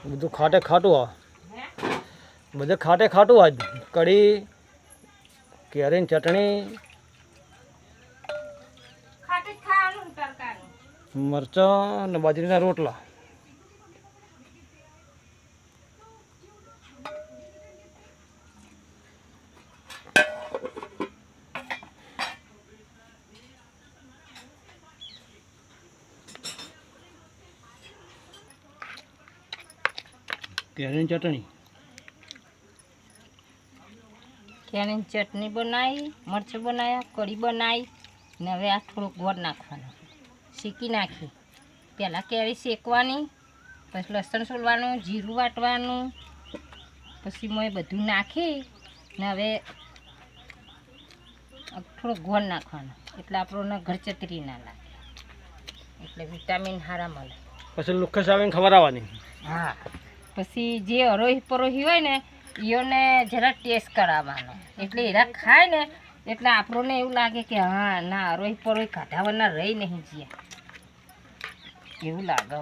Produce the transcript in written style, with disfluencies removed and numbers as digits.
બધું ખાટે ખાટું આ બધે ખાટે ખાટું આજ કઢી કેરીની ચટણી મરચાં ને બાજરીના રોટલા કેરીની ચટણી બનાવી, મરચાં બનાવ્યા, કઢી બનાવી ને હવે આ થોડોક ગોળ નાખવાનો, શેકી નાખી. પહેલાં કેરી શેકવાની, પછી લસણ સોલવાનું, જીરું વાટવાનું, પછી મેં બધું નાખી ને હવે થોડોક ગોળ નાખવાનો એટલે આપણને ઘર ચતરી ના લાગે, એટલે વિટામિન સારા મળે. પછી લુખ્ખસ આવીને ખવડાવવાની. હા, પછી જે અરોહી પરોહી હોય ને એઓને જરા ટેસ્ટ કરાવવાનો, એટલે એરા ખાય ને એટલે આપણને એવું લાગે કે હા ના અરોહી પરોહી ખાધા વગરના રહી નહીં જ્યાં એવું લાગે.